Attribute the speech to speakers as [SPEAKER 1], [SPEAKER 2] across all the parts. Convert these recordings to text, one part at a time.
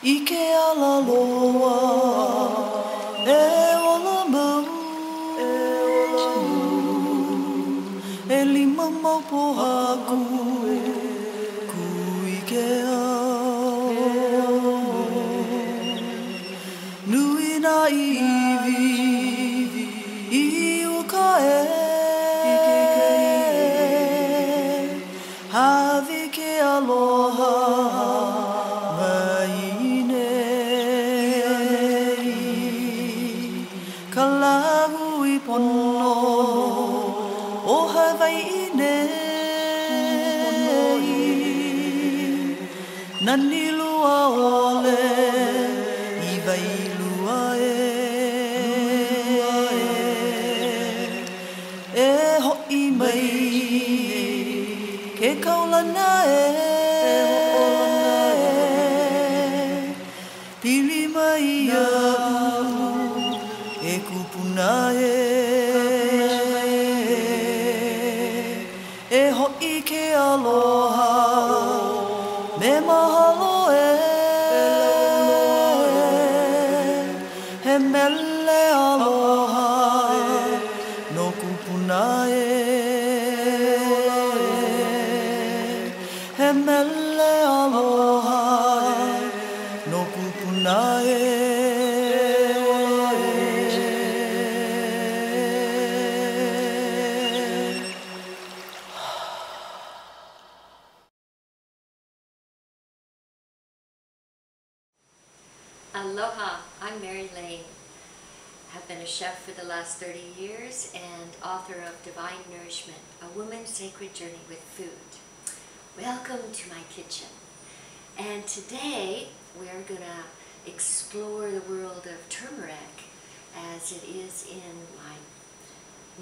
[SPEAKER 1] Ike ala loa, e ola mau, e lima mau pohaku, ku ike au. Nui na iwi, I uka hawi ke aloha, Kalahu I pono o Hawaii nei Nani lua ole I vai lua E ho'i mai ke kaulana Pili mai au E kupuna E ho'i ke aloha Me mahalo He mele aloha No kupuna He mele aloha No kupuna
[SPEAKER 2] Aloha, I'm Mary Lane. I've been a chef for the last 30 years and author of Divine Nourishment, A Woman's Sacred Journey with Food. Welcome to my kitchen. And today we're going to explore the world of turmeric as it is in my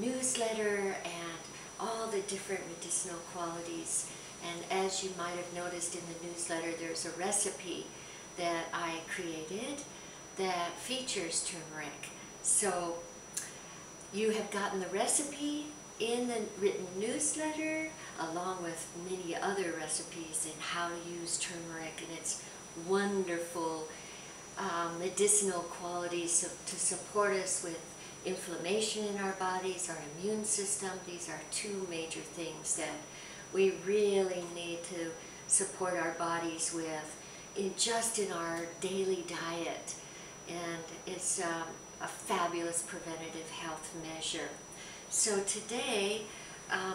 [SPEAKER 2] newsletter and all the different medicinal qualities. And as you might have noticed in the newsletter, there's a recipe that I created that features turmeric. So you have gotten the recipe in the written newsletter along with many other recipes in how to use turmeric and its wonderful medicinal qualities to support us with inflammation in our bodies, our immune system. These are two major things that we really need to support our bodies with just in our daily diet, and it's a fabulous preventative health measure. So today,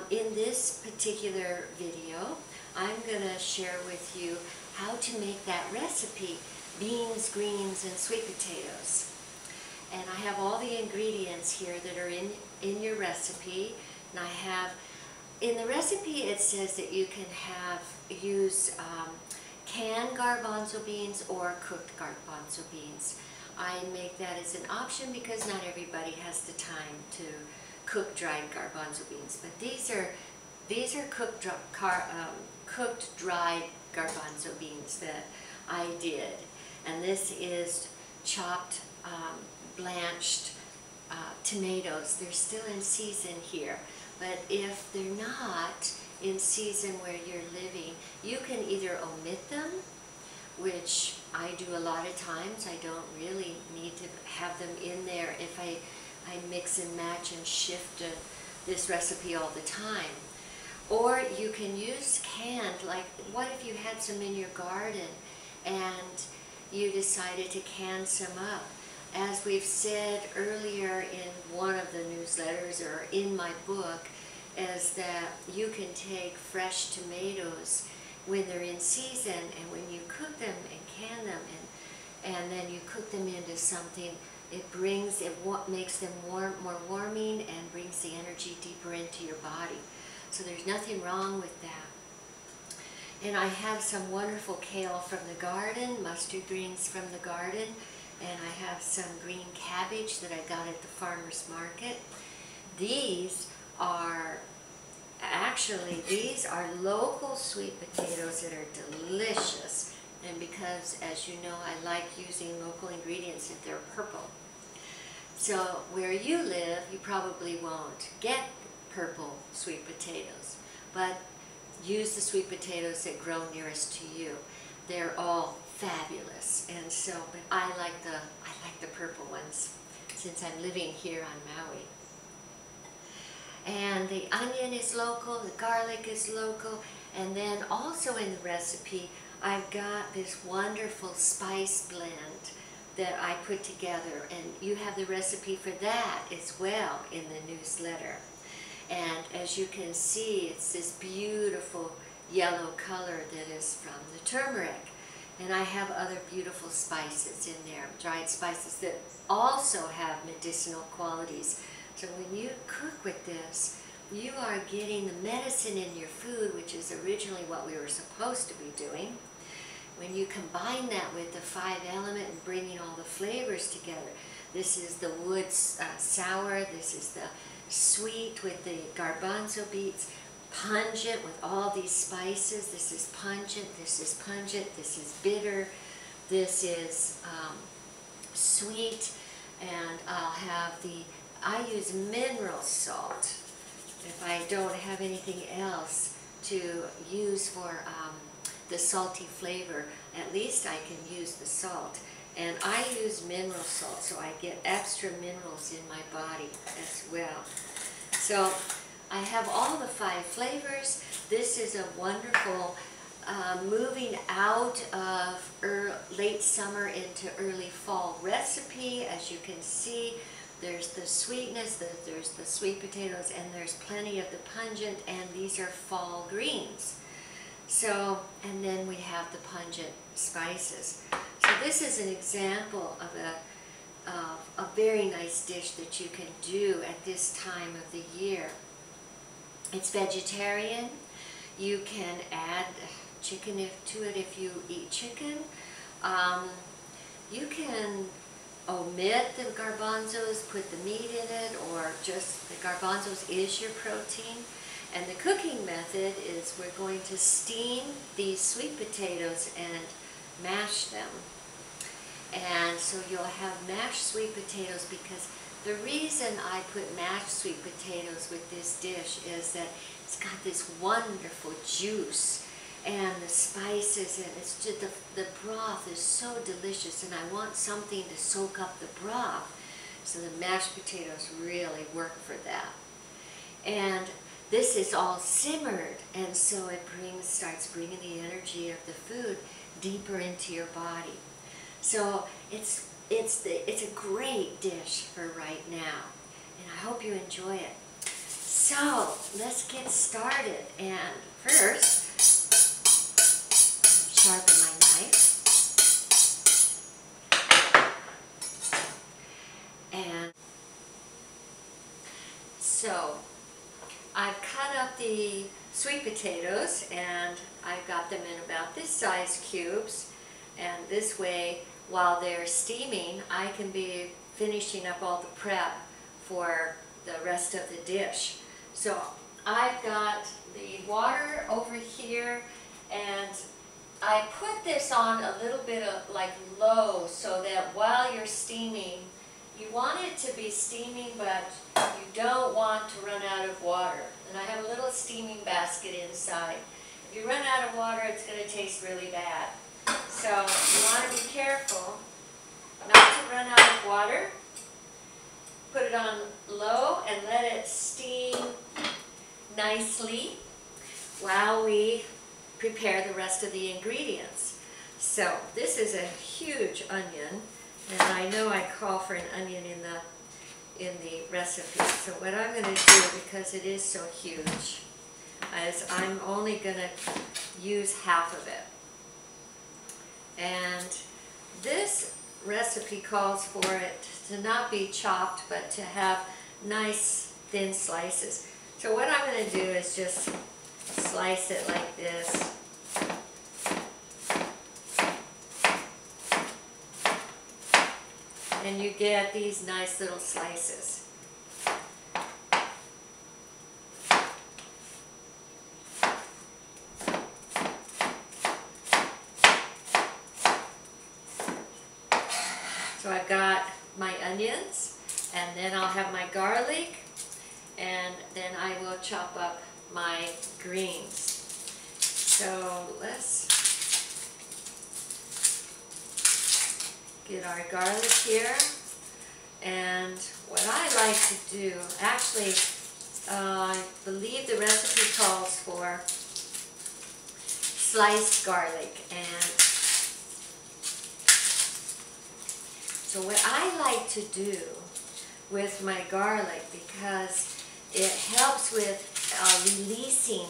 [SPEAKER 2] in this particular video, I'm going to share with you how to make that recipe, beans, greens, and sweet potatoes. And I have all the ingredients here that are in your recipe, and I have, in the recipe it says that you can use canned garbanzo beans or cooked garbanzo beans. I make that as an option because not everybody has the time to cook dried garbanzo beans. But these are cooked dried garbanzo beans that I did. And this is chopped, blanched tomatoes. They're still in season here. But if they're not in season where you're living, you can either omit them, which I do a lot of times. I don't really need to have them in there if I mix and match and shift this recipe all the time. Or you can use canned, like what if you had some in your garden and you decided to can some up? As we've said earlier in one of the newsletters or in my book, is that you can take fresh tomatoes when they're in season, and when you cook them and can them and then you cook them into something, it makes them more warming and brings the energy deeper into your body. So there's nothing wrong with that. And I have some wonderful kale from the garden, mustard greens from the garden, and I have some green cabbage that I got at the farmer's market. These are local sweet potatoes that are delicious, and because, as you know, I like using local ingredients if they're purple. So where you live, you probably won't get purple sweet potatoes, but use the sweet potatoes that grow nearest to you. They're all fabulous. And so, but I like the purple ones since I'm living here on Maui. And the onion is local, the garlic is local, and then also in the recipe I've got this wonderful spice blend that I put together, and you have the recipe for that as well in the newsletter. And as you can see, it's this beautiful yellow color that is from the turmeric. And I have other beautiful spices in there, dried spices that also have medicinal qualities. So when you cook with this, you are getting the medicine in your food, which is originally what we were supposed to be doing. When you combine that with the 5-element and bringing all the flavors together, this is the wood sour, this is the sweet with the garbanzo beets, pungent with all these spices. This is pungent, this is pungent, this is bitter, this is sweet, and I use mineral salt if I don't have anything else to use for the salty flavor. At least I can use the salt. And I use mineral salt, so I get extra minerals in my body as well. So I have all the 5 flavors. This is a wonderful moving out of late summer into early fall recipe. As you can see, there's the sweetness, there's the sweet potatoes, and there's plenty of the pungent, and these are fall greens. So, and then we have the pungent spices. So this is an example of a very nice dish that you can do at this time of the year. It's vegetarian. You can add chicken to it if you eat chicken. You can omit the garbanzos, put the meat in it, or just the garbanzos is your protein. And the cooking method is we're going to steam these sweet potatoes and mash them. And so you'll have mashed sweet potatoes, because the reason I put mashed sweet potatoes with this dish is that it's got this wonderful juice and the spices, and it's just the broth is so delicious, and I want something to soak up the broth. So the mashed potatoes really work for that. And this is all simmered, and so it starts bringing the energy of the food deeper into your body. So it's a great dish for right now, and I hope you enjoy it. So let's get started, and first, sharpen my knife. And so I've cut up the sweet potatoes, and I've got them in about this size cubes, and this way, while they're steaming, I can be finishing up all the prep for the rest of the dish. So I've got the water over here, and I put this on a little bit of like low, so that while you're steaming, you want it to be steaming, but you don't want to run out of water. And I have a little steaming basket inside. If you run out of water, it's going to taste really bad. So you want to be careful not to run out of water. Put it on low and let it steam nicely while we prepare the rest of the ingredients. So this is a huge onion, and I know I call for an onion in the recipe. So what I'm going to do, because it is so huge, is I'm only going to use half of it. And this recipe calls for it to not be chopped, but to have nice thin slices. So what I'm going to do is just slice it like this. And you get these nice little slices. So I've got my onions, and then I'll have my garlic, and then I will chop up my greens. So let's get our garlic here. And what I like to do, actually, I believe the recipe calls for sliced garlic. And so what I like to do with my garlic, because it helps with releasing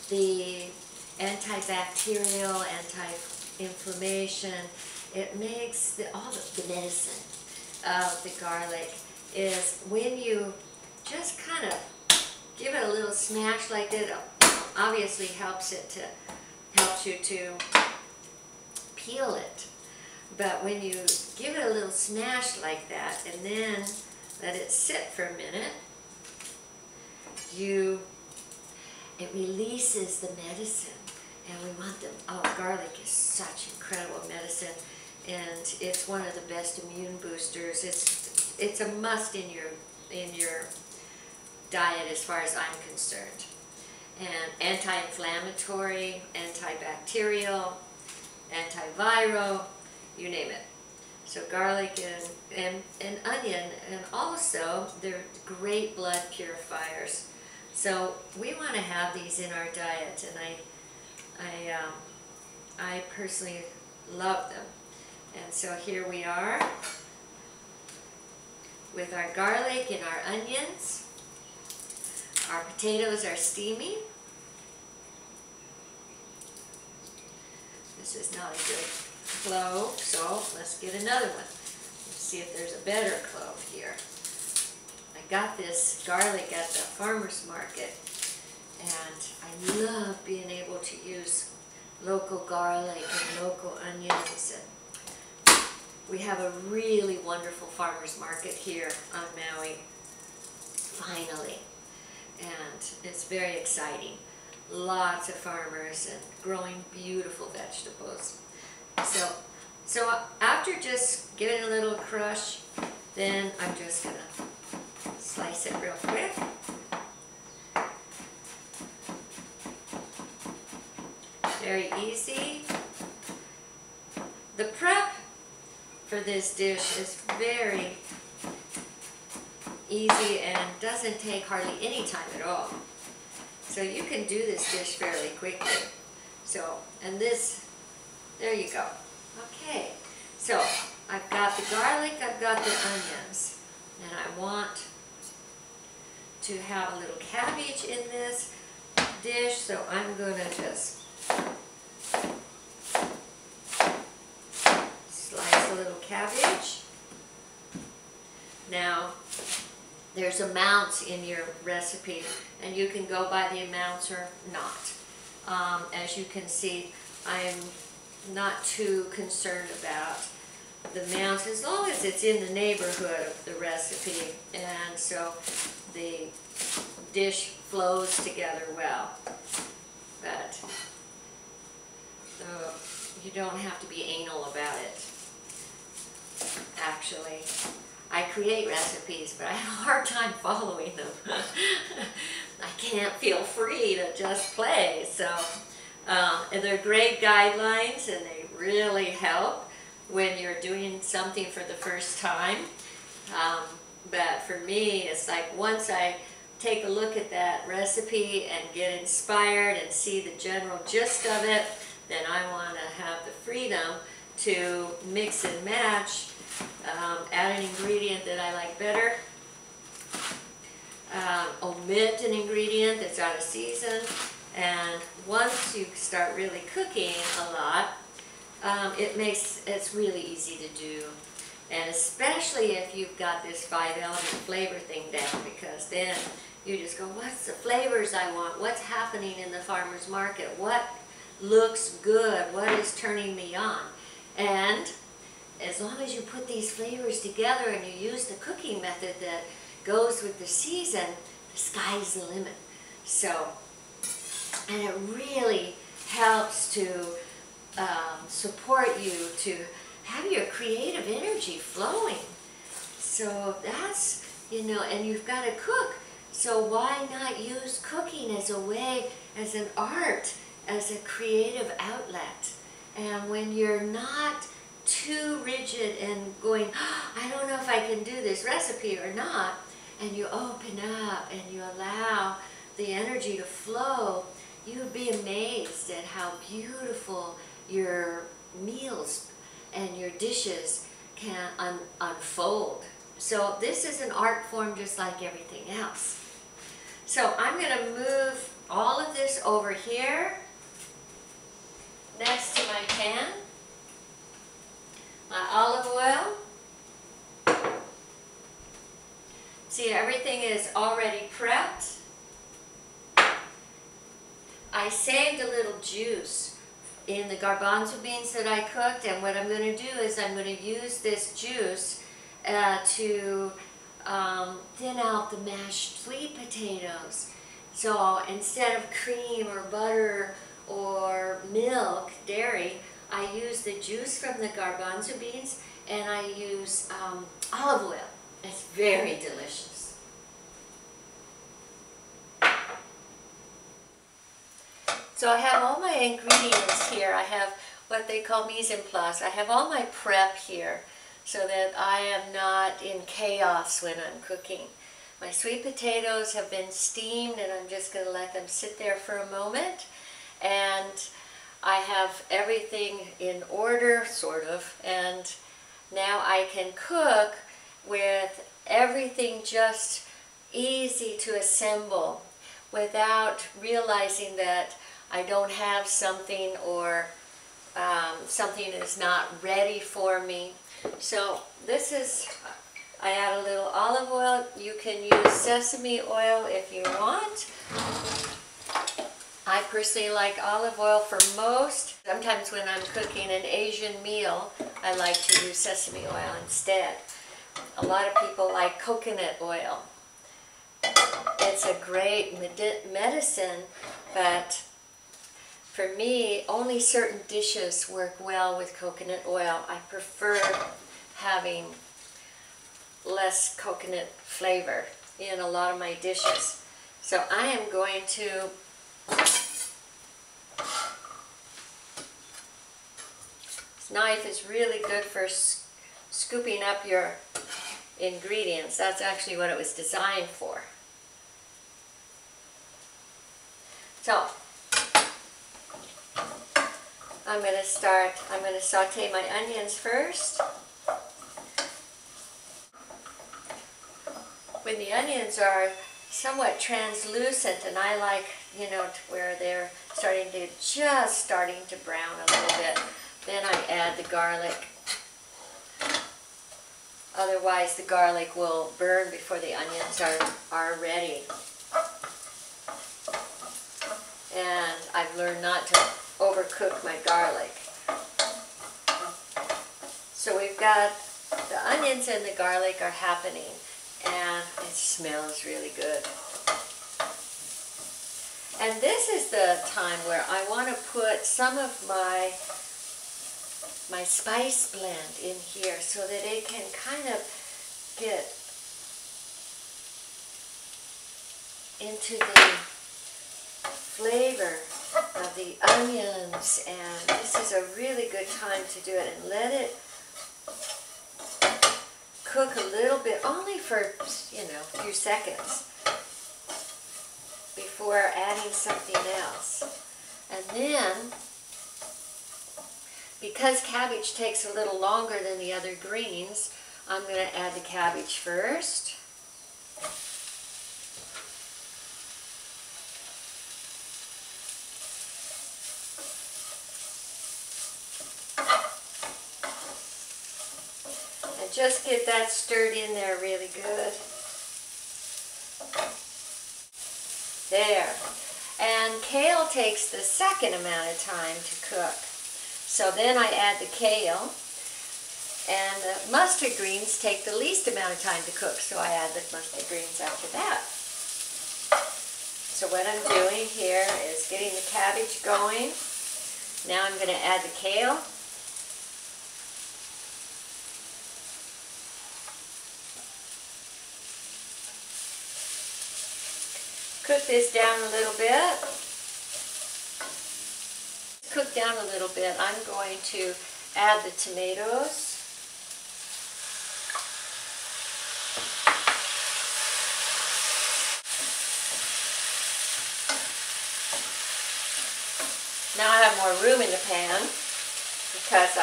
[SPEAKER 2] the antibacterial, anti-inflammation, it makes all the medicine of the garlic, is when you just kind of give it a little smash like that. Obviously helps you to peel it, but when you give it a little smash like that and then let it sit for a minute, it releases the medicine. And we want them. Oh, garlic is such incredible medicine, and it's one of the best immune boosters. It's a must in your diet as far as I'm concerned. And anti-inflammatory, antibacterial, antiviral, you name it. So garlic and onion, and also they're great blood purifiers. So we want to have these in our diet, and I personally love them. And so here we are with our garlic and our onions. Our potatoes are steaming. This is not a good clove, so let's get another one. Let's see if there's a better clove here. I got this garlic at the farmer's market, and I love being able to use local garlic and local onions. And we have a really wonderful farmer's market here on Maui, finally. And it's very exciting. Lots of farmers and growing beautiful vegetables. So after just giving a little crush, then I'm just gonna slice it real quick. Very easy. The prep for this dish is very easy and doesn't take hardly any time at all. So you can do this dish fairly quickly. So, and this, there you go. Okay, so I've got the garlic, I've got the onions, and I want to have a little cabbage in this dish, so I'm going to just slice a little cabbage. Now, there's amounts in your recipe, and you can go by the amounts or not. As you can see, I'm not too concerned about the amounts as long as it's in the neighborhood of the recipe, and so the dish flows together well. But you don't have to be anal about it. Actually, I create recipes, but I have a hard time following them. I can't feel free to just play. So, and they're great guidelines, and they really help when you're doing something for the first time. But for me, it's like once I take a look at that recipe and get inspired and see the general gist of it, then I want to have the freedom to mix and match, add an ingredient that I like better, omit an ingredient that's out of season, and once you start really cooking a lot, it's really easy to do. And especially if you've got this 5-element flavor thing down, because then you just go, what's the flavors I want? What's happening in the farmer's market? What looks good? What is turning me on? And as long as you put these flavors together and you use the cooking method that goes with the season, the sky's the limit. So, and it really helps to support you to have your creative energy flowing. So that's, and you've got to cook. So why not use cooking as a way, as an art, as a creative outlet? And when you're not too rigid and going, I don't know if I can do this recipe or not, and you open up and you allow the energy to flow, you would be amazed at how beautiful your meals and your dishes can unfold. So this is an art form just like everything else. So I'm going to move all of this over here next to my pan. My olive oil. See, everything is already prepped. I saved a little juice in the garbanzo beans that I cooked, and what I'm going to do is I'm going to use this juice to thin out the mashed sweet potatoes. So instead of cream or butter or milk, dairy, I use the juice from the garbanzo beans, and I use olive oil. It's very delicious. So I have all my ingredients here. I have what they call mise en place. I have all my prep here so that I am not in chaos when I'm cooking. My sweet potatoes have been steamed, and I'm just going to let them sit there for a moment. And I have everything in order, sort of, and now I can cook with everything just easy to assemble without realizing that I don't have something, or something is not ready for me. So this is, I add a little olive oil. You can use sesame oil if you want. I personally like olive oil for most. Sometimes when I'm cooking an Asian meal, I like to use sesame oil instead. A lot of people like coconut oil. It's a great medicine, but for me, only certain dishes work well with coconut oil. I prefer having less coconut flavor in a lot of my dishes. So I am going to this knife is really good for scooping up your ingredients. That's actually what it was designed for. So I'm going to saute my onions first. When the onions are somewhat translucent, and I like, where they're just starting to brown a little bit, then I add the garlic. Otherwise the garlic will burn before the onions are ready. And I've learned not to overcook my garlic. So we've got the onions and the garlic are happening, and it smells really good. And this is the time where I want to put some of my spice blend in here so that it can kind of get into the flavor of the onions, and this is a really good time to do it, and let it cook a little bit, only for, a few seconds before adding something else. And then, because cabbage takes a little longer than the other greens, I'm going to add the cabbage first. And just get that stirred in there really good. There. And kale takes the second amount of time to cook. So then I add the kale, and the mustard greens take the least amount of time to cook, so I add the mustard greens after that. So what I'm doing here is getting the cabbage going. Now I'm going to add the kale. Cook this down a little bit. Cook down a little bit. I'm going to add the tomatoes. Now I have more room in the pan because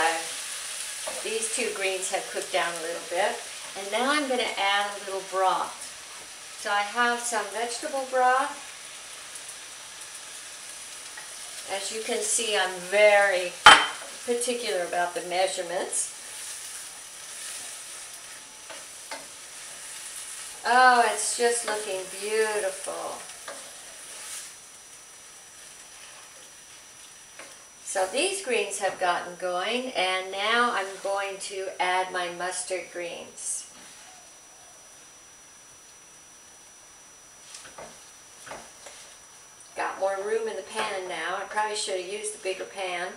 [SPEAKER 2] these two greens have cooked down a little bit. And now I'm going to add a little broth. So I have some vegetable broth. As you can see, I'm very particular about the measurements. Oh, it's just looking beautiful. So these greens have gotten going, and now I'm going to add my mustard greens. Got more room in the pan now. I probably should have used the bigger pan,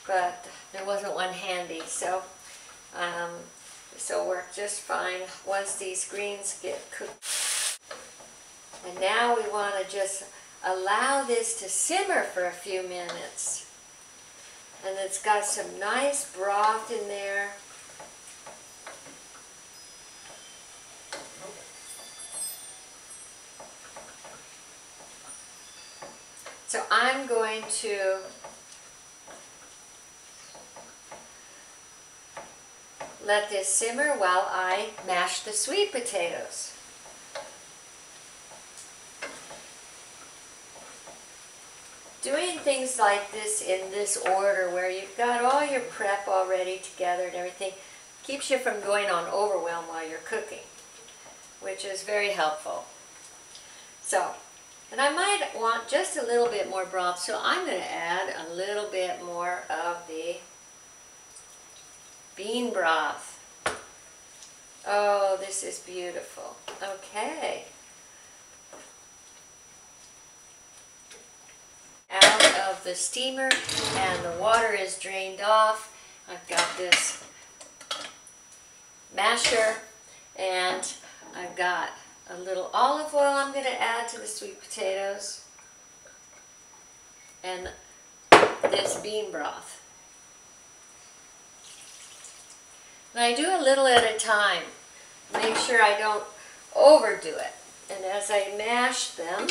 [SPEAKER 2] but there wasn't one handy, so this will work just fine once these greens get cooked. And now we want to just allow this to simmer for a few minutes. And it's got some nice broth in there. So I'm going to let this simmer while I mash the sweet potatoes. Doing things like this in this order, where you've got all your prep already together and everything, keeps you from going on overwhelm while you're cooking, which is very helpful. So, and I might want just a little bit more broth, so I'm going to add a little bit more of the bean broth. Oh, this is beautiful. Okay. Out of the steamer, and the water is drained off. I've got this masher, and I've got a little olive oil I'm going to add to the sweet potatoes, and this bean broth. And I do a little at a time, make sure I don't overdo it. And as I mash them,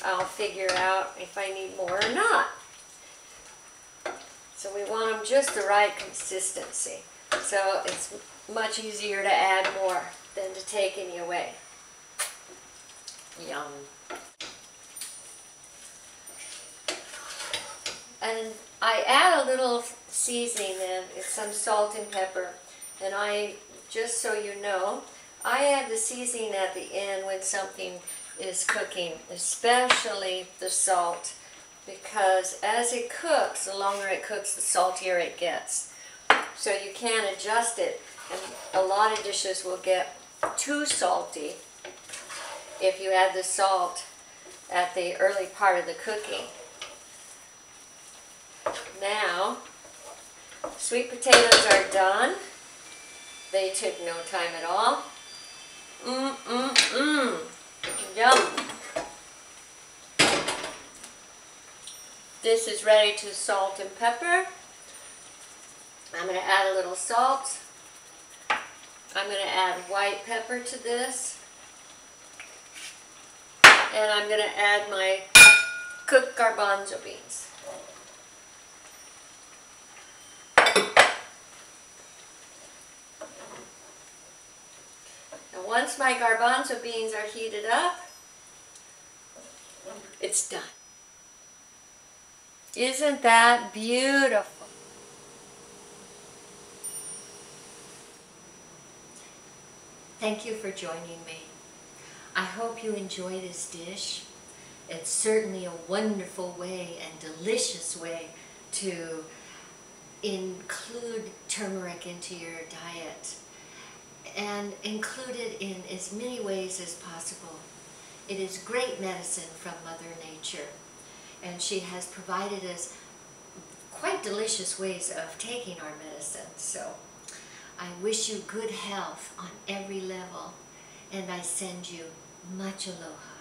[SPEAKER 2] I'll figure out if I need more or not. So we want them just the right consistency. So it's much easier to add more than to take any away. Yum. And I add a little seasoning in. It's some salt and pepper. And I, just so you know, I add the seasoning at the end when something is cooking, especially the salt, because as it cooks, the longer it cooks, the saltier it gets. So you can adjust it, and a lot of dishes will get too salty if you add the salt at the early part of the cooking. Now, sweet potatoes are done. They took no time at all. Yum. This is ready to salt and pepper. I'm going to add a little salt. I'm going to add white pepper to this. And I'm going to add my cooked garbanzo beans. And once my garbanzo beans are heated up, it's done. Isn't that beautiful? Thank you for joining me. I hope you enjoy this dish. It's certainly a wonderful way and delicious way to include turmeric into your diet, and include it in as many ways as possible. It is great medicine from Mother Nature, and she has provided us quite delicious ways of taking our medicine. So I wish you good health on every level, and I send you much aloha.